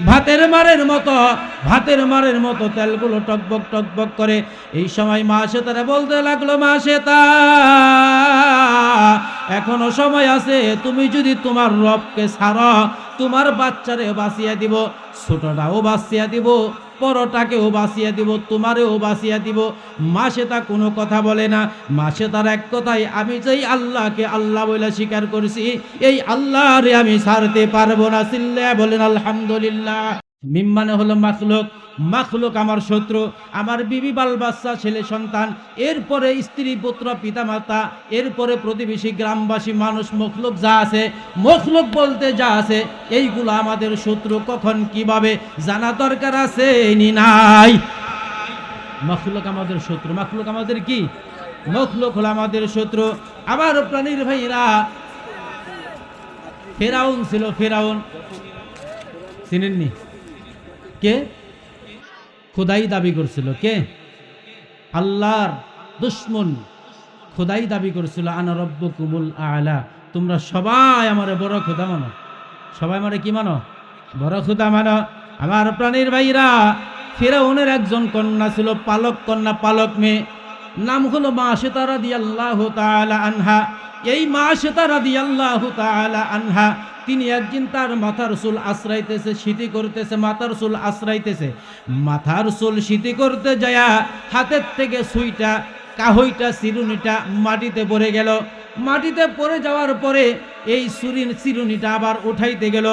ভাতের মারের মতো তেলগুলো টকবক টকবক করে। এই সময় মা সেতারা বলতে লাগলো, মা সেতা, এখনো সময় আছে, তুমি যদি তোমার রবকে ছাড়ো, তোমার বাচ্চারে বাঁচিয়ে দিব, ছোটটাও বাঁচিয়ে দিব, পরটাকেও বাঁচিয়ে দিব, তোমারেও বাঁচিয়ে দিব। মা সেতা কোনো কথা বলে না। মা সেতার এক কথাই, আমি যেই আল্লাহকে আল্লাহ বলে স্বীকার করছি, এই আল্লাহরে আমি ছাড়তে পারবো না। চিল্লায়া বলেন আলহামদুলিল্লাহ। মিম মানে হলো মাখলুক। মাখলুক আমার শত্রু, আমার বিবি বাল বাচ্চা ছেলে সন্তান, এরপরে স্ত্রী পুত্র পিতা মাতা, এরপরে প্রতিবেশী গ্রামবাসী মানুষ, মখলুক যা আছে, মখলুক বলতে যা আছে, এইগুলো আমাদের শত্রু। কখন কিভাবে জানা দরকার আছে নি নাই? মখলুক আমাদের শত্রু। মখলুক আমাদের কি? মখলুক হলো আমাদের শত্রু। আবার প্রাণীর ভাইরা, ফেরাউন ছিল। ফেরাউন চিনেননি? কে? খোদাই দাবি করছিল। কে? আল্লাহর দুশমন। খোদাই দাবি করছিল, আনা রব্বুকুমুল আ'লা, তোমরা সবাই আমারে বড় খোদা মানো। সবাই আমারে কি মানো? বড় খোদা মানো। আমার প্রাণীর ভাইরা, ফিরআউনের একজন কন্যা ছিল, পালক কন্যা, পালক মেয়ে, নাম হলো মাশিতা রাদিয়াল্লাহু তাআলা আনহা। এই মাশিতা রাদিয়াল্লাহু তাআলা আনহা, তিনি একদিন তার মাথার চুল আশ্রাইতেছে, শীতি করতেছে, মাথার চুল আশ্রাইতেছে। মাথার চুল শীতি করতে যায়া হাতের থেকে সুইটা, কাহইটা, চিরুনিটা মাটিতে পড়ে গেল। মাটিতে পড়ে যাওয়ার পরে এই চিরুনিটা আবার উঠাইতে গেল।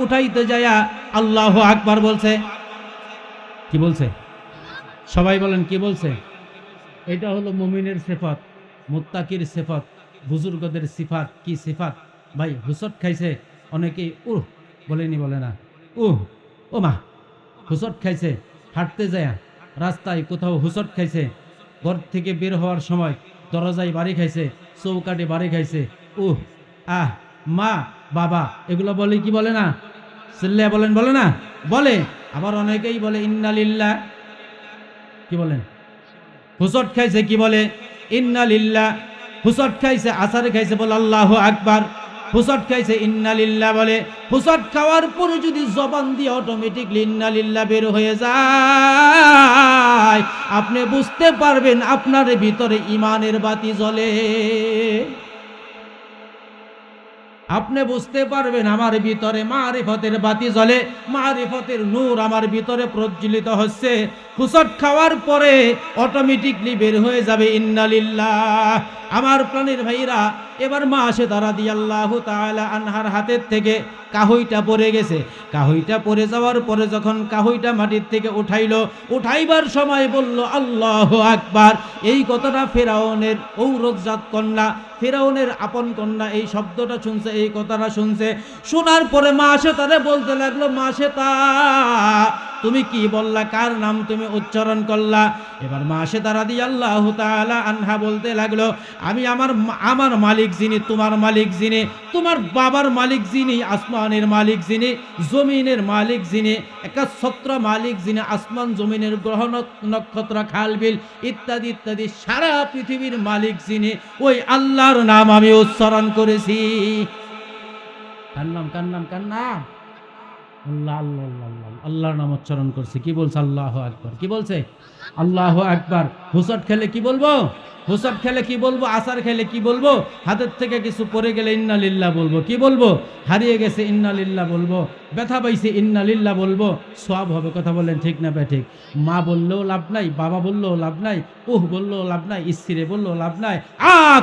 উঠাইতে যায়া আল্লাহু আকবার বলছে। কি বলছে? সবাই বলেন কি বলছে? এটা হলো মুমিনের সিফাত, মুত্তাকির সিফাত, বুজুর্গদের সিফাত। কি সিফাত ভাই? হুসট খাইছে অনেকেই, বলেনি, বলে না, ও মা, হুসট খাইছে। হাঁটতে যায় রাস্তায় কোথাও হুসট খাইছে, ঘর থেকে বের হওয়ার সময় দরজায় বাড়ি খাইছে, চৌকাটে বাড়ি খাইছে, মা বাবা, এগুলো বলে কি বলে না? চিল্লায়া বলেন, বলে না? বলে। আবার অনেকেই বলে ইন্না লিল্লাহ। কি বলেন? হুসট খাইছে কি বলে? ইন্না লিল্লাহ। হুসট খাইছে, আসার খাইছে, বলে আল্লাহু আকবার। হুসট খাইছে, ইন্না লিল্লাহ বলে। হুসট খাওয়ার পরে যদি জবান দিয়ে অটোমেটিকলি ইন্না লিল্লাহ বের হয়ে যায়, আপনি বুঝতে পারবেন আপনার ভিতরে ঈমানের বাতি জ্বলে। আপনি বুঝতে পারবেন আমার ভিতরে মারিফতের বাতি জ্বলে, মারিফতের নূর আমার ভিতরে প্রজ্বলিত হচ্ছে। হুসট খাওয়ার পরে অটোমেটিকলি বের হয়ে যাবে ইন্না লিল্লাহ। আমার প্রাণের ভাইরা, এবার মাশিতা রাদিয়াল্লাহু তাআলা আনহার হাতের থেকে কাহইটা পড়ে গেছে। কাহইটা পড়ে যাওয়ার পরে যখন কাহইটা মাটির থেকে উঠাইবার সময় বলল আল্লাহু আকবার। এই কথাটা ফেরাউনের ঔরজাত কন্যা, ফেরাউনের আপন কন্যা এই শব্দটা শুনছে, এই কথাটা শুনছে। শোনার পরে মাশিতারে বলতে লাগলো, মাশিতা, তুমি কি বললা? কার নাম তুমি উচ্চারণ করলা? এবার মাশিতা রাদিয়াল্লাহু তাআলা আনহা বলতে লাগলো, আমি আমার মালিক যিনি, তোমার মালিক যিনি, তোমার বাবার মালিক যিনি, আসমানের মালিক যিনি, জমিনের মালিক যিনি, একচ্ছত্র মালিক যিনি, আসমান জমিনের গ্রহ নক্ষত্র খালবিল ইত্যাদি ইত্যাদি সারা পৃথিবীর মালিক যিনি, ওই আল্লাহর নাম আমি উচ্চারণ করেছি। কার নাম? কার নাম? কার নাম? আল্লাহ, আল্লাহ, আল্লাহ, আল্লাহর নাম উচ্চারণ করছে। কি বলছে? আল্লাহু আকবার। কি বলছে? আল্লাহু আকবার। হুসট খেলে কি বলবো? হুসট খেলে কি বলবো? আসার খেলে কি বলবো? হাতের থেকে কিছু পড়ে গেলে ইন্না লিল্লাহ বলবো। কি বলবো? হারিয়ে গেছে ইন্না লিল্লাহ বলবো, ব্যথা পাইছে ইন্না লিল্লাহ বলবো। সওয়াব হবে। কথা বলেন ঠিক না ঠিক? মা বললেও লাভ নাই, বাবা বললেও লাভ নাই, বললেও লাভ নাই, স্ত্রী বললেও লাভ নাই,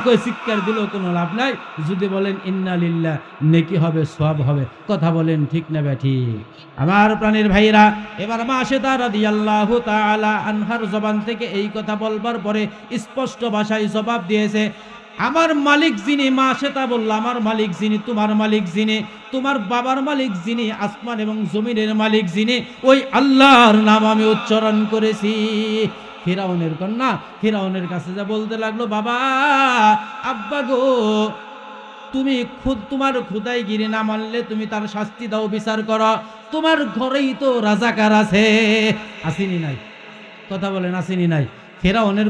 কই চিৎকার দিলেও কোনো লাভ নাই। যদি বলেন ইন্না লিল্লাহ, নেকি হবে, সওয়াব হবে। কথা বলেন ঠিক না ঠিক? আমার প্রাণের ভাইরা, এবার মাশিতা রাদিয়াল্লাহু তাআলা আনহার জবান থেকে এই কথা বলবার পরে স্পষ্ট ভাষায় জবাব দিয়েছে, আমার মালিক যিনি। মাশিতা বলল, আমার মালিক যিনি, তোমার মালিক যিনি, তোমার বাবার মালিক যিনি, আসমান এবং জমিনের মালিক যিনি, ওই আল্লাহর নাম আমি উচ্চারণ করেছি। ফিরআউনের কন্যা ফিরআউনের কাছে যা বলতে লাগলো, বাবা, আব্বা গো, তুমি তোমার খুদাইগিরি না মানলে তুমি তার শাস্তি দাও, বিচার করো। তোমার ঘরেই তো রাজাকার আছে, আসেনি নাই? কথা বলেন, আসেনি নাই? ফেরাউনের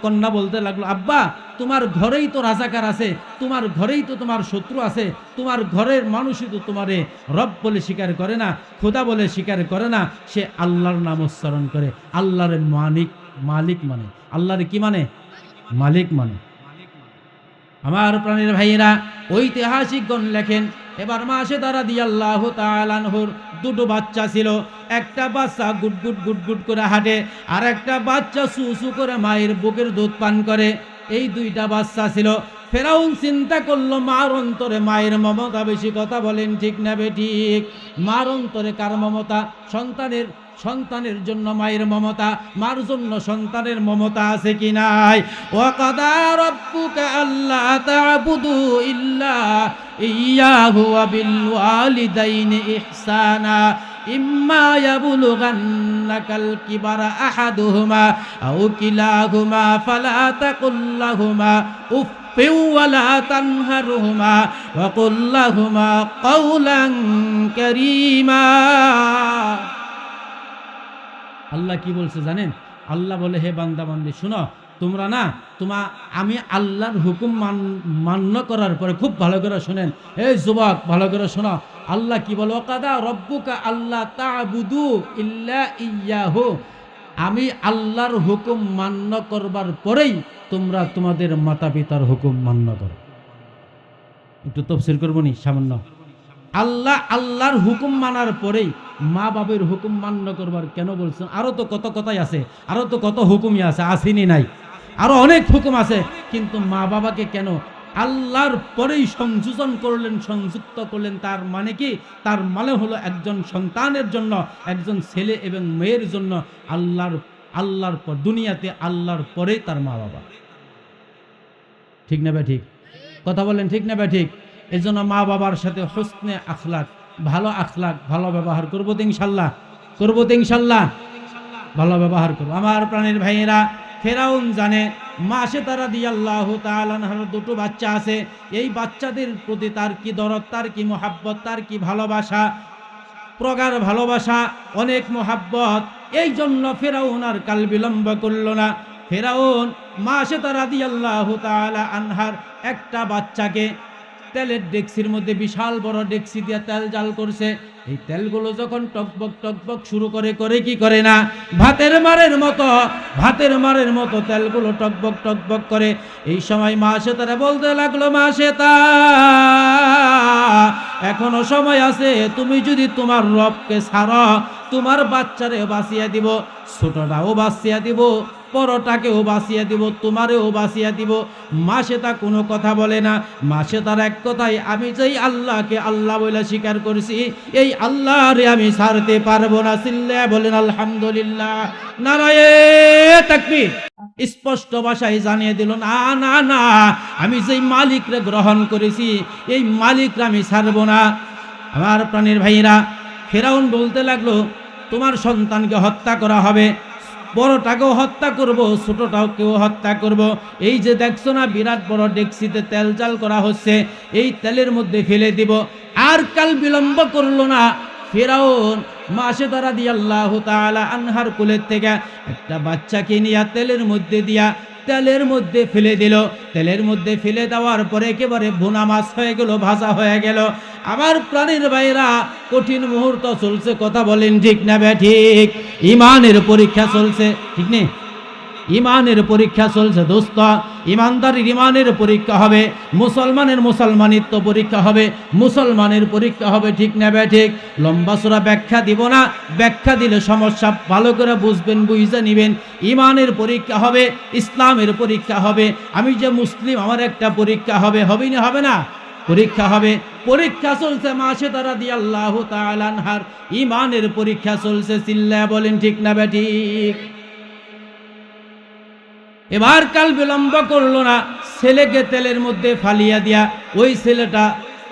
কন্যা বলতে লাগলো, আব্বা তোমার ঘরেই তো রাজাকার আছে, তোমার ঘরেই তো তোমার শত্রু আছে, তোমার ঘরের মানুষই তো তোমারে রব বলে স্বীকার করে না, খোদা বলে স্বীকার করে না, সে আল্লাহর নাম উচ্চারণ করে, আল্লাহর মালিক মানে, আল্লাহর কি মানে? মালিক মানে। আমার প্রাণের ভাইয়েরা, ঐতিহাসিকগণ লেখেন, এবার মাসেদা রাদিয়াল্লাহু তাআলা আনহুর দুটো বাচ্চা ছিল। একটা বাচ্চা গুটগুট গুটগুট করে হাঁটে, আর একটা বাচ্চা সুসু করে মায়ের বুকের দুধ পান করে। এই দুইটা বাচ্চা ছিল। ফেরাউন চিন্তা করলো, মার অন্তরে মায়ের মমতা বেশি। কথা বলেন ঠিক না বেঠিক? মার অন্তরে কার মমতা? সন্তানের জন্য মায়ের মমতা, মার জন্য সন্তানের মমতা আছে কি নাই? ওয়াকাদা রাব্বুকা আল্লা তা'বুদু ইল্লা ইয়াহু ওয়া বিল ওয়ালিদাইনি ইহসানা ইম্মা ইয়াবলুগান্নাকাল কিবারা আহাদুহুমা আও কিলাহুমা ফালা তাকুল লাহুমা উফ ওয়ালা তানহারহুমা ওয়া কুল লাহুমা কাওলান কারীমা। আল্লাহ কি বলছে জানেন? আল্লাহ বলে, হে বান্দা বান্দি শুনো, তোমরা না আমি আল্লাহর হুকুম মান্য করার পরে, খুব ভালো করে শোনেন, এই যুবক ভালো করে শোনো, আল্লাহ কি বলে? ওয়াকাদা রব্বুকা আল্লা তা'বুদু ইল্লা ইয়াহু, আমি আল্লাহর হুকুম মান্য করবার পরেই তোমরা তোমাদের মাতা পিতার হুকুম মান্য করো। একটু তাফসীর করব নি সামান্য। আল্লাহর হুকুম মানার পরেই মা বাবার হুকুম মান্য করবার কেন বলছেন? আরো তো কত কথাই আছে, আরো তো কত হুকুমই আছে, আসেনি নাই, আরো অনেক হুকুম আছে, কিন্তু মা বাবাকে কেন আল্লাহর পরেই সংযোজন করলেন, সংযুক্ত করলেন? তার মানে কি? তার মানে হলো একজন সন্তানের জন্য, একজন ছেলে এবং মেয়ের জন্য আল্লাহর পর, দুনিয়াতে আল্লাহর পরেই তার মা বাবা। ঠিক না ঠিক? কথা বলেন ঠিক না ঠিক? এই জন্য মা বাবার সাথে হুসনে আখলাক, ভালো আখলাক, ভালো ব্যবহার করবো তো ইনশাল্লাহ, করবো তো ইনশাল্লাহ, ভালো ব্যবহার করবো। আমার প্রাণের ভাইয়েরা, ফেরাউন জানে মাসেদা রাদিয়াল্লাহু তাআলা আনহার দুটো বাচ্চা আছে, এই বাচ্চাদের প্রতি তার কি দরদ, তার কি মোহাব্বত, তার কি ভালোবাসা, প্রগাঢ় ভালোবাসা, অনেক মোহাব্বত। এই জন্য ফেরাউন আর কাল বিলম্ব করল না। ফেরাউন মাসেদা রাদিয়াল্লাহু তাআলা আনহার একটা বাচ্চাকে তেলের ডেকসির মধ্যে, বিশাল বড় ডেকসি দিয়ে তেল জাল করছে। এই তেলগুলো যখন টকবক টকবক শুরু করে কি করে না, ভাতের মারের মতো তেলগুলো টকবক টকবক করে। এই সময় মাসেতারা বলতে লাগলো, মাসেতা এখনো সময় আছে, তুমি যদি তোমার রবকে ছাড়ো, তোমার বাচ্চারে বাঁচিয়ে দিব, ছোটটাও বাঁচিয়ে দিব, বড়টাকেও বাঁচিয়ে দিব, তোমারেও বাঁচিয়ে দিব। মাসেতা কোনো কথা বলে না। মাসেতার এক কথাই, আমি যেই আল্লাহকে আল্লাহ বলে স্বীকার করছি, এই আল্লাহরে আমি ছাড়তে পারবো না। চিল্লায়া বলেন আলহামদুলিল্লাহ, নারায়ে তাকবীর। স্পষ্ট ভাষায় জানিয়ে দিল, না না না, আমি যেই মালিকরে গ্রহণ করেছি, এই মালিকরে আমি ছাড়বো না। আমার প্রাণের ভাইরা, ফেরাউন বলতে লাগলো, তোমার সন্তানকে হত্যা করা হবে, বড়টাকেও হত্যা করব, ছোটটাকেও হত্যা করব। এই যে দেখছো না বিরাট বড় ডেকসিতে তেল জাল করা হচ্ছে, এই তেলের মধ্যে ফেলে দিব। আর কাল বিলম্ব করলো না। ফেরাউন মাসেদা রাদিয়াল্লাহু তাআলা আনহার কোলের থেকে একটা বাচ্চাকে নিয়ে তেলের মধ্যে ফেলে দিল। তেলের মধ্যে ফেলে দেওয়ার পরে একেবারে ভুনা মাছ হয়ে গেল, ভাজা হয়ে গেল। আমার প্রাণের ভাইরা, কঠিন মুহূর্ত চলছে, কথা বলেন ঠিক না ঠিক? ইমানের পরীক্ষা চলছে, ঠিক নেই? ইমানের পরীক্ষা চলছে দোস্ত। ইমানদারির ইমানের পরীক্ষা হবে, মুসলমানের মুসলমানিত্ব পরীক্ষা হবে, মুসলমানের পরীক্ষা হবে, ঠিক না ঠিক? লম্বা চূড়া ব্যাখ্যা দিব না, ব্যাখ্যা দিলে সমস্যা, ভালো করে বুঝবেন, বুঝে নিবেন। ইমানের পরীক্ষা হবে, ইসলামের পরীক্ষা হবে। আমি যে মুসলিম, আমার একটা পরীক্ষা হবে, হবে না হবে না? পরীক্ষা হবে। পরীক্ষা চলছে মাসেদা রাদিয়াল্লাহু তাআলা আনহার, ইমানের পরীক্ষা চলছে। চিল্লায়া বলেন ঠিক না ঠিক? এবার কাল বিলম্ব করলো না, ছেলেকে তেলের মধ্যে ফালিয়া দিয়া ওই ছেলেটা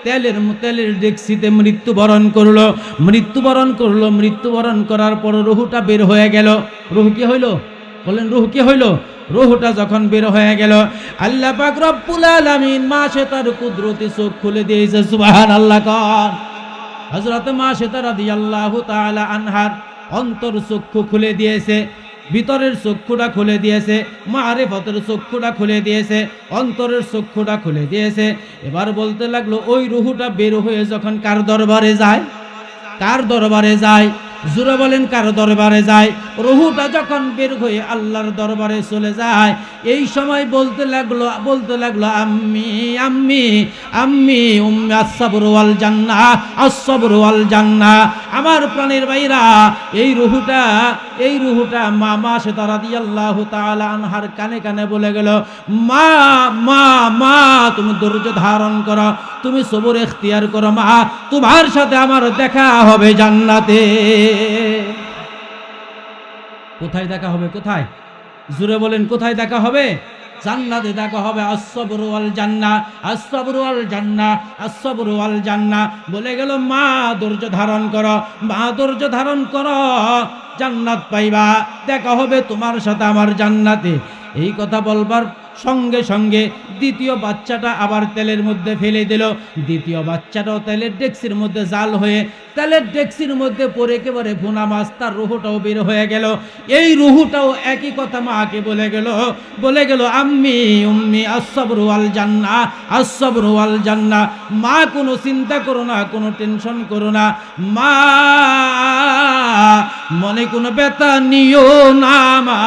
তেলের ডেকসিতে মৃত্যুবরণ করলো। মৃত্যুবরণ করার পর রুহুটা বের হয়ে গেল। রুহ কি হইল? বলেন, রুহ কি হইল? রুহটা যখন বের হয়ে গেল, আল্লাহ পাক রব্বুল আলামিন মাসেতার কুদরতি চোখ খুলে দিয়েছে। সুবহানাল্লাহ কর। হযরত মাসেতা রাদিয়াল্লাহু তাআলা আনহার অন্তর চক্ষু খুলে দিয়েছে। ভিতরের চক্ষুটা খুলে দিয়েছে, মারিফতের চক্ষুটা খুলে দিয়েছে, অন্তরের চক্ষুটা খুলে দিয়েছে। এবার বলতে লাগলো ওই রুহুটা বের হয়ে যখন কার দরবারে যায়, কার দরবারে যায়, জোরে বলেন কার দরবারে যায়? রুহুটা যখন বের হয়ে আল্লাহর দরবারে চলে যায়, এই সময় বলতে লাগলো আম্মি আম্মি আম্মি উম্মি আস-সাবরু ওয়াল জান্নাহ আস-সাবরু ওয়াল জান্নাহ। আমার প্রাণের ভাইরা, এই রুহুটা মা মাশাতা রাদিয়াল্লাহু তাআলা আনহার কানে কানে বলে গেল, মা মা মা তুমি ধৈর্য ধারণ করো, তুমি সবর ইখতিয়ার করো মা, তোমার সাথে আমার দেখা হবে জান্নাতে। কোথায় দেখা হবে? কোথায়? জোরে বলেন কোথায় দেখা হবে? জান্নাতে দেখা হবে। আস-সাবরু ওয়াল জান্নাহ আস-সাবরু ওয়াল জান্নাহ আস-সাবরু ওয়াল জান্নাহ বলে গেল, মা ধৈর্য ধারণ করো, মা ধৈর্য ধারণ করো, জান্নাত পাইবা, দেখা হবে তোমার সাথে আমার জান্নাতে। এই কথা বলবার সঙ্গে সঙ্গে দ্বিতীয় বাচ্চাটা আবার তেলের মধ্যে ফেলে দিল। দ্বিতীয় বাচ্চাটাও তেলের ডেক্সির মধ্যে জাল হয়ে তেলের ডেক্সির মধ্যে পড়ে একেবারে ভুনা মাছ, তার রুহুটাও বের হয়ে গেল। এই রুহুটাও একই কথা মাকে বলে গেল আম্মি উম্মি আস-সাবরু ওয়াল জান্নাহ আস-সাবরু ওয়াল জান্নাহ। মা কোনো চিন্তা করো না, কোনো টেনশন করো না মা, মনে কোনো ব্যথা নিও না মা,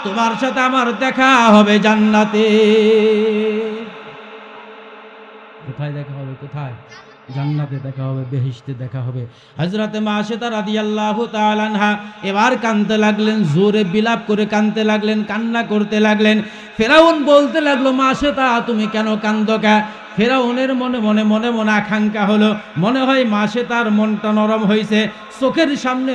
তোমার সাথে আমার দেখা হবে জান্নাতে। কোথায় দেখা হবে? কোথায়? জান্নাতে দেখা হবে, বেহেশতে দেখা হবে। হযরতে মাশাতা রাদিয়াল্লাহু তাআলা আনহা এবার কাঁদতে লাগলেন, জোরে বিলাপ করে কাঁদতে লাগলেন, কান্না করতে লাগলেন। ফেরাউন বলতে লাগলো, মাশাতা তুমি কেন কাঁদো? ফেরাউনের মনে মনে আকাঙ্ক্ষা হলো, মনে হয় মাশাতার মনটা নরম হয়েছে, চোখের সামনে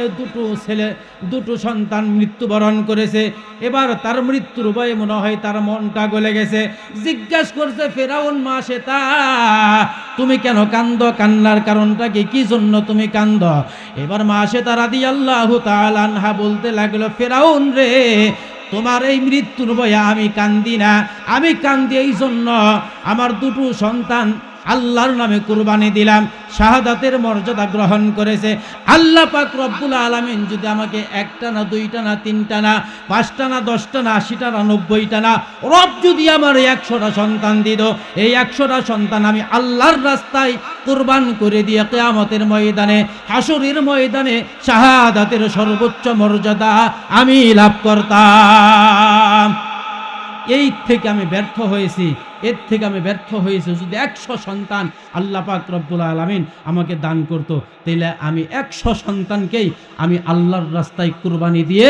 দুটো সন্তান মৃত্যুবরণ করেছে, এবার তার মৃত্যুর ভয়ে মনে হয় তার মনটা গলে গেছে। জিজ্ঞাসা করছে ফেরাউন, মাশাতা তুমি কেন কান্দো? কান্নার কারণটা কি জন্য তুমি কান্দো? এবার মাশাতা রাদিয়াল্লাহু তাআলা আনহা বলতে লাগলো, ফেরাউন রে, তোমার এই মৃত্যুর ভয়ে আমি কান্দি না, আমি কান্দি এই জন্য আমার দুটো সন্তান আল্লাহর নামে কুরবানি দিলাম, শাহাদাতের মর্যাদা গ্রহণ করেছে। আল্লাহ পাক রব্বুল আলামিন যদি আমাকে একটা না, দুইটা না, তিনটা না, পাঁচটা না, 10টা না, 80টা না, 90টা না, রব যদি আমার 100টা সন্তান দিত, এই 100টা সন্তান আমি আল্লাহর রাস্তায় কুরবান করে দিয়ে কিয়ামতের ময়দানে, হাসরের ময়দানে শাহাদাতের সর্বোচ্চ মর্যাদা আমি লাভ করতাম। এই থেকে আমি ব্যর্থ হয়েছি, এর থেকে আমি ব্যর্থ হয়েছি। যদি 100 সন্তান আল্লাহ পাক রব্বুল আলামিন আমাকে দান করতো, তাহলে আমি 100 সন্তানকেই আমি আল্লাহর রাস্তায় কুরবানি দিয়ে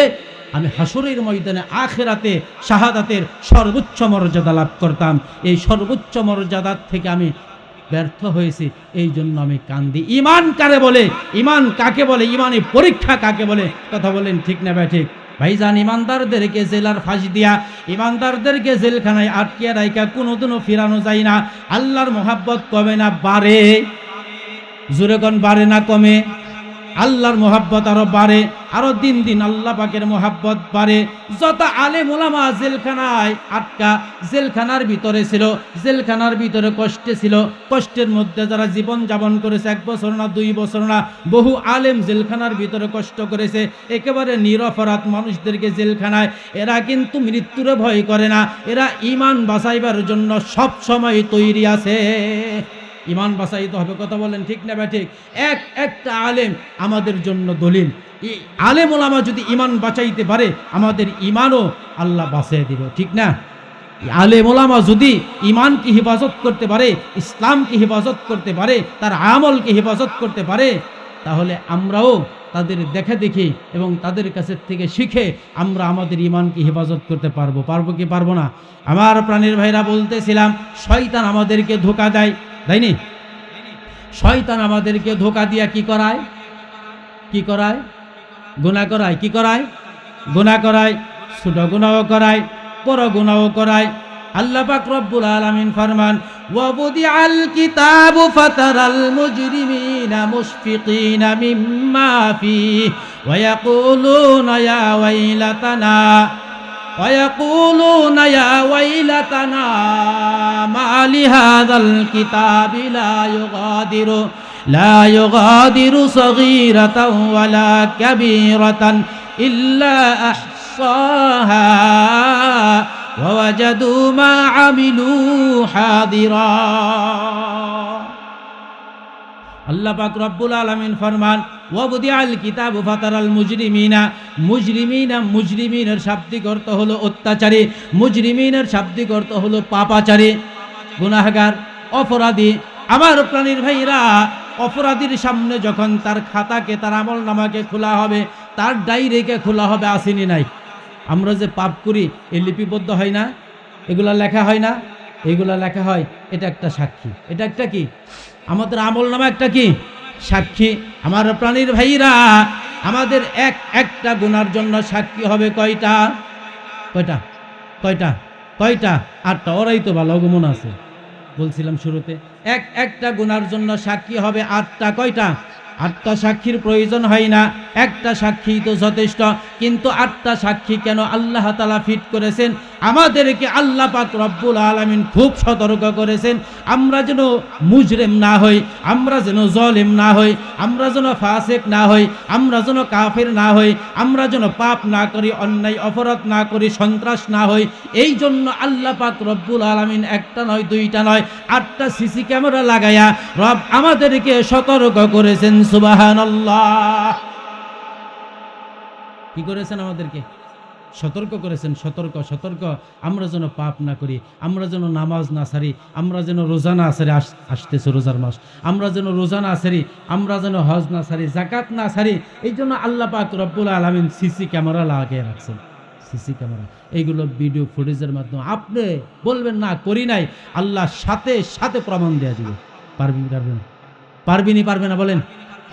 আমি হাসরের ময়দানে আখিরাতে শাহাদাতের সর্বোচ্চ মর্যাদা লাভ করতাম। এই সর্বোচ্চ মর্যাদার থেকে আমি ব্যর্থ হয়েছি, এই জন্য আমি কান্দি। ঈমান কারে বলে? ঈমান কাকে বলে? ঈমানের পরীক্ষা কাকে বলে? কথা বলেন ঠিক না ঠিক? ভাইজান, ইমানদারদেরকে জেলার ফাঁস দিয়া, ইমানদারদেরকে জেলখানায় আটকিয়ে রাইখা কোনোদিনও ফিরানো যায় না। আল্লাহর মোহাব্বত কমে না বাড়ে? জোরে কোন বাড়ে না কমে? আল্লাহর মোহাব্বত আরো বাড়ে, আরো দিন দিন আল্লাহ পাকের মোহাব্বত বাড়ে। যত আলেম ওলামা জেলখানায় আটকা, জেলখানার ভিতরে ছিল, জেলখানার ভিতরে কষ্টে ছিল, কষ্টের মধ্যে যারা জীবন যাপন করেছে, 1 বছর না 2 বছর না, বহু আলেম জেলখানার ভিতরে কষ্ট করেছে, একেবারে নিরপরাধ মানুষদেরকে জেলখানায়, এরা কিন্তু মৃত্যুরে ভয় করে না, এরা ঈমান বাঁচাইবার জন্য সব সময় তৈরি আছে। ঈমান বাঁচাইতে হবে, কথা বলেন ঠিক না ঠিক? একটা আলেম আমাদের জন্য দলিল। আলেম ওলামা যদি ঈমান বাঁচাইতে পারে, আমাদের ঈমানও আল্লাহ বাঁচিয়ে দিবে, ঠিক না? আলেম ওলামা যদি ঈমানকে হেফাজত করতে পারে, ইসলামকে হেফাজত করতে পারে, তার আমলকে হেফাজত করতে পারে, তাহলে আমরাও তাদের দেখে দেখে এবং তাদের কাছে থেকে শিখে আমরা আমাদের ঈমানকে হেফাজত করতে পারবো। পারবো কি পারবো না? আমার প্রাণের ভাইরা, বলতেছিলাম শয়তান আমাদেরকে ধোঁকা দেয়, তাইনি? শয়তান আমাদেরকে ধোঁকা দিয়া কি করায়? গুনাহ করায়। কি করায়? গুনাহ করায়। ছোট গুনাহও করায়, বড় গুনাহও করায়। আল্লাহ পাক রব্বুল আলামিন ফরমান, ওয়া বুদিআল কিতাবু ফাতারাল মুজরিমিনা মুশফিকিনা মিম্মা ফিহি ওয়া ইয়াকুলুনা ইয়া ওয়াইলাতানা ويقولون يا ويلتنا ما لهذا الكتاب لا يغادر صغيرة ولا كبيرة إلا أحصاها أحصاها ووجدوا ما عملوا حاضرا আল্লাহ পাক রব্বুল আলামিন ফরমান ওয়াবদিআল কিতাবু ফাতারাল মুজরিমিনের শাব্দিক অর্থ হলো অত্যাচারী, মুজরিমিনের শাব্দিক অর্থ হলো পাপাচারী, গুনাহগার, অপরাধী। আমার প্রাণীর ভাইরা, অপরাধীর সামনে যখন তার খাতাকে, তার আমলনামাকে খোলা হবে, তার ডায়েরিকে খোলা হবে, আসেনি নাই? আমরা যে পাপ করি এ লিপিবদ্ধ হয় না, এগুলা লেখা হয় না? এগুলা লেখা হয়। এটা একটা সাক্ষী। এটা একটা কি? আমাদের আমলনামা একটা কি? সাক্ষী। আমার প্রাণীর ভাইরা, আমাদের একটা গুনার জন্য সাক্ষী হবে কয়টা? কয়টা? কয়টা? কয়টা? 8টা। ওরাই তো ভালো আগমন আছে, বলছিলাম শুরুতে। একটা গুনার জন্য সাক্ষী হবে 8টা। কয়টা? 8টা সাক্ষীর প্রয়োজন হয় না, একটা সাক্ষী তো যথেষ্ট। কিন্তু 8টা সাক্ষী কেন আল্লাহ তাআলা ফিট করেছেন? আমাদেরকে আল্লাহ পাক রব্বুল আলামিন খুব সতর্ক করেছেন, আমরা যেন মুজরিম না হই, আমরা যেন জালেম না হই, আমরা যেন ফাসিক না হই, আমরা যেন কাফের না হই, আমরা যেন পাপ না করি, অন্যায় অপরাধ না করি, সন্ত্রাস না হই। এই জন্য আল্লাহ পাক রব্বুল আলামিন একটা নয়, 2টা নয়, 8টা সিসি ক্যামেরা লাগায়া রব আমাদেরকে সতর্ক করেছেন। সুবহানাল্লাহ। কি করেছেন? আমাদেরকে সতর্ক করেছেন। সতর্ক আমরা যেন পাপ না করি, আমরা যেন নামাজ না ছাড়ি, আমরা যেন রোজা না ছাড়ি, আসতেছে রোজার মাস, আমরা যেন রোজা না ছাড়ি, আমরা যেন হজ না ছাড়ি, যাকাত না ছাড়ি। এই জন্য আল্লাহ পাক রব্বুল আলামিন সিসি ক্যামেরা লাগিয়ে রাখছেন। সিসি ক্যামেরা, এইগুলো ভিডিও ফুটেজের মাধ্যমে আপনি বলবেন না করি নাই, আল্লাহ সাথে সাথে প্রমাণ দেওয়া দিবে। পারবেন? পারবেনি? পারবে না? বলেন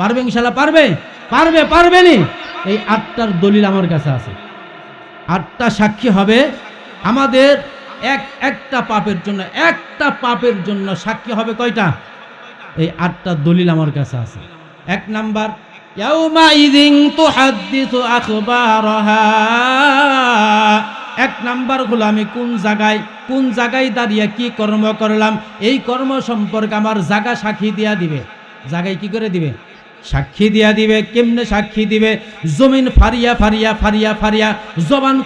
পারবে? ইনশাআল্লাহ পারবে। পারবেনি? এই 8টার দলিল আমার কাছে আছে। 8টা সাক্ষী হবে আমাদের। একটা পাপের জন্য সাক্ষী হবে কয়টা? এই 8টা দলিল আমার কাছে আছে। 1 নাম্বার, ইয়াউমাইযিন তুহাদ্দিসু আখবারাহা। 1 নাম্বার হলো আমি কোন জায়গায় দাঁড়িয়ে কি কর্ম করলাম, এই কর্ম সম্পর্কে আমার জায়গা সাক্ষী দিয়া দিবে। জায়গায় কি করে দিবে? সাক্ষী দিয়া দিবে। কেমনে সাক্ষী দিবে? জমিন ফারিয়া জবান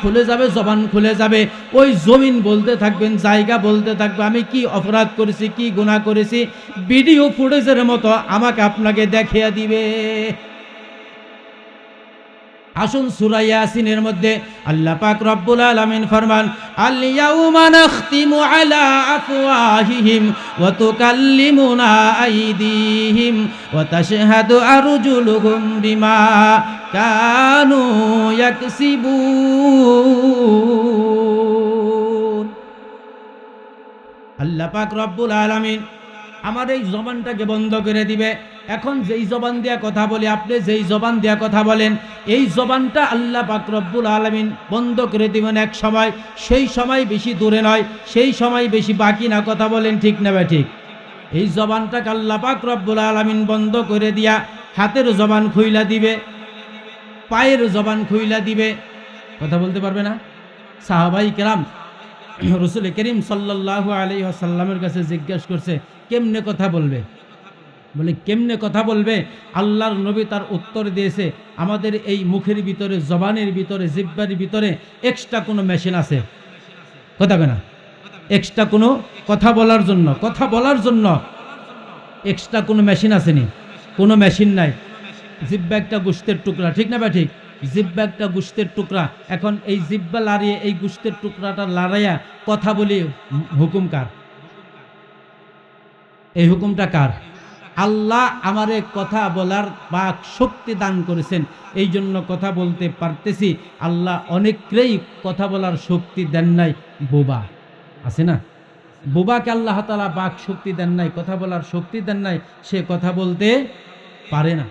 খুলে যাবে। ওই জমিন বলতে থাকবেন, জায়গা বলতে থাকবে আমি কি অপরাধ করেছি, কি গুনাহ করেছি, ভিডিও ফুটেজের মতো আমাকে আপনাকে দেখিয়ে দিবে। আসুন সূরা ইয়াসিনের মধ্যে আল্লাহ পাক রব্বুল আলামিন ফরমান, আল ইয়াউমা নাখতিমু আলা আফওয়াহিহিম ওয়া তুকাল্লিমুনা আইদিহিম ওয়া তাশহাদু আরজুলুহুম বিমা কানু ইয়াকসিবুন। আল্লাহ পাক রব্বুল আলামিন আমার এই জবানটাকে বন্ধ করে দিবে। এখন যেই জবান দিয়া কথা বলি, আপনি যেই জবান দিয়া কথা বলেন, এই জবানটা আল্লাহ পাক রব্বুল আলামিন বন্ধ করে দিবেন এক সময়। সেই সময় বেশি দূরে নয়, সেই সময় বেশি বাকি না। কথা বলেন ঠিক না ঠিক? এই জবানটাকে আল্লাহ পাক রব্বুল আলামিন বন্ধ করে দিয়া হাতের জবান খুইলা দিবে, পায়ের জবান খুইলা দিবে। কথা বলতে পারবে না। সাহাবাই কেরাম রাসূল করিম সাল্লাল্লাহু আলাইহি ওয়াসাল্লামের কাছে জিজ্ঞাসা করছে, কেমনে কথা বলবে? বলে কেমনে কথা বলবে? আল্লাহর নবী তার উত্তর দিয়েছে, আমাদের এই মুখের ভিতরে, জবানের ভিতরে, জিহ্বার ভিতরে এক্সট্রা কোনো মেশিন আছে। কথা বলে না? এক্সট্রা কোনো কথা বলার জন্য এক্সট্রা কোনো মেশিন আসেনি? কোনো মেশিন নাই। জিহ্বা একটা গোশতের টুকরা, ঠিক না ঠিক? জিহ্বা একটা গোশতের টুকরা। এখন এই জিহ্বা লাড়িয়ে এই গোশতের টুকরাটা লড়াইয়া কথা বলি, হুকুম কার? এই হুকুমটা কার? আল্লাহ আমারে কথা বলার বাক শক্তি দান করেছেন, এই জন্য কথা বলতে পারতেছি। আল্লাহ অনেককেই কথা বলার শক্তি দেন নাই। বোবা আছে না? বোবাকে আল্লাহ তাআলা বাক শক্তি দেন নাই, কথা বলার শক্তি দেন নাই, সে কথা বলতে পারে না।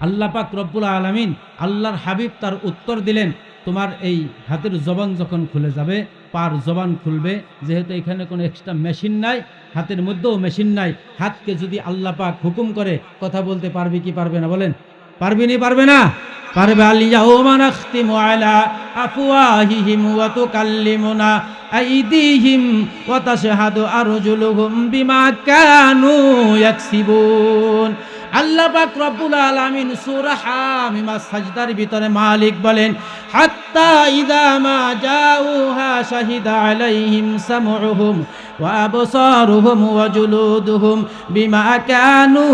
আল্লাহ পাক রব্বুল আলামিন, আল্লাহর হাবিব তার উত্তর দিলেন, তোমার এই হাতের জবান যখন খুলে যাবে, পার জবান খুলবে, যেহেতু এখানে কোনো এক্সট্রা মেশিন নাই, হাতের মধ্যেও মেশিন নাই, হাতকে যদি আল্লাহ পাক হুকুম করে কথা বলতে পারবে কি পারবে না? বলেন পারবেনি? পারবে না? পারবে। আল ইয়াউমা নাখতিমু আলা আফওয়াহিহিম ওয়া তুকাল্লিমুনা আইদিহিম ওয়া তাশহাদু আরজুলুহুম বিমা কানু ইয়াকসিবুন। আল্লাহ পাক রব্বুল আলামিন সূরা হামিম সাজদার ভিতরে মালিক বলেন, হাত্তা ইযা মা জাউহা শাহিদা আলাইহিম সামউহুম ওয়া আবসারুহুম ওয়া জুলুদুহুম বিমা কানু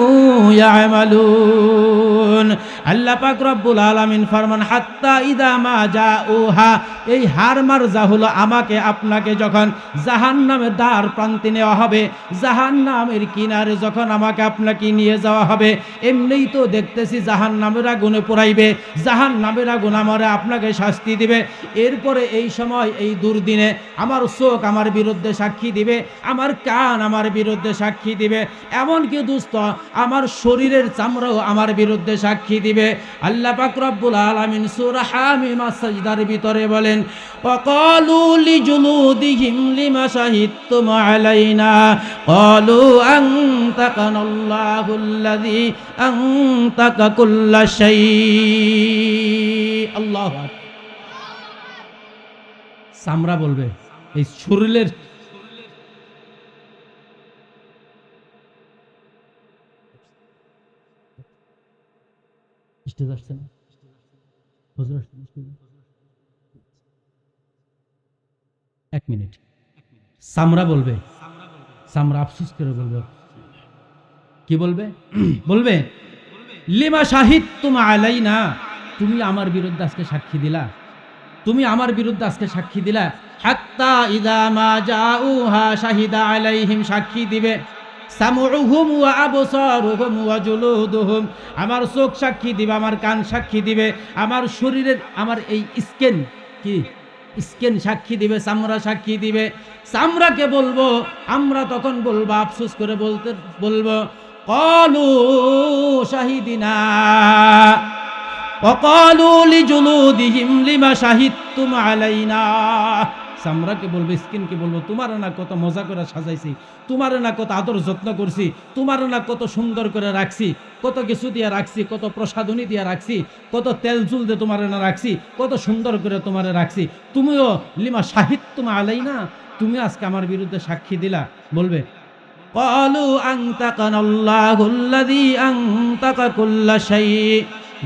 ইয়ামালুন। আল্লাহ পাক রব্বুল আলামিন ফরমান, হাত্তা ইযা মা জাউহা, এই হার মারজা হলো আমাকে আপনাকে যখন জাহান্নামের দ্বার প্রান্তে নেওয়া হবে, জাহান্নামের কিনারে যখন আমাকে আপনাকে নিয়ে যাওয়া হবে, এমনিই তো দেখতেছি জাহান্নামের আগুনে পোড়াইবে, জাহান্নামের আগুন আমারে আপনাকে শাস্তি দিবে। এরপরে এই সময় এই দুর্দিনে আমার চোখ আমার বিরুদ্ধে সাক্ষী দিবে, আমার কান আমার বিরুদ্ধে সাক্ষী দিবে, এমনকি দোস্ত আমার শরীরের চামড়াও আমার বিরুদ্ধে সাক্ষী দিবে। আল্লাহ পাক রব্বুল আলামিন সূরা হামিম সাজদার ভিতরে বলেন, ওয়াকালু লিজুলুদিহিম লিমা শাহিদতুম আলাইনা ক্বালু আনতাকানাল্লাহুল্লাযী আনতাকা কুল্লা শাই। আল্লাহু আকবার। চামড়া বলবে, এই শরীরের স্টেজ আসছে না, হুজুর আসছে না, এক মিনিট। চামড়া বলবে, চামড়া আফসোস করে বলবে, কি বলবে? বলবে লিমা শাহিদতুম আলাইনা, তুমি আমার বিরুদ্ধে আজকে সাক্ষী দিলা, তুমি আমার বিরুদ্ধে আজকে সাক্ষী দিলা। হাত্তা ইযা মা জাউহা শাহিদা আলাইহিম, সাক্ষী দিবে সামউহুম ওয়া আবসারুহুম ওয়া জুলুদুহুম, আমার চোখ সাক্ষী দিবে, আমার কান সাক্ষী দিবে, আমার শরীরের আমার এই স্কিন, কি স্কিন সাক্ষী দিবে, চামড়া সাক্ষী দিবে। চামড়াকে বলবো, আমরা তখন বলবো, আফসোস করে বলবো, ক্বালু শাহিদিনা ওয়া ক্বালু লিজুলুদিহিম লিমা শাহিদতুম আলাইনা। চামড়াকে বলবো, স্কিনকে বলবো, তোমার না কত মজা করে সাজাইছি, তোমার না কত আদর যত্ন করছি, তোমার না কত সুন্দর করে রাখছি, কত কিছু দিয়ে রাখছি, কত প্রসাধনী দিয়ে রাখছি, কত তেল চুল দিয়ে তোমার না রাখছি, কত সুন্দর করে তোমারে রাখছি, তুমিও লিমা শাহিদতুম আলাইনা, তুমি আজকে আমার বিরুদ্ধে সাক্ষী দিলা। বলবে ক্বালু আনতাকানাল্লাহুল্লাযী আনতাকা কুল্লা শাই।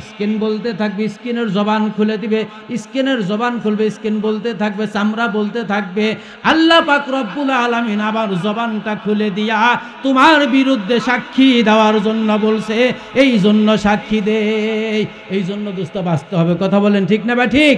স্কিন বলতে থাকবে, স্কিনের জবান খুলে দিবে, স্কিনের জবান খুলবে, স্কিন বলতে থাকবে, চামড়া বলতে থাকবে। আল্লাহ পাক রব্বুল আলামিন আবার জবানটা খুলে দিয়া তোমার বিরুদ্ধে সাক্ষী দেওয়ার জন্য বলছে, এই জন্য সাক্ষী দে, এই জন্য দোস্ত বাঁচতে হবে। কথা বলেন ঠিক না বা ঠিক?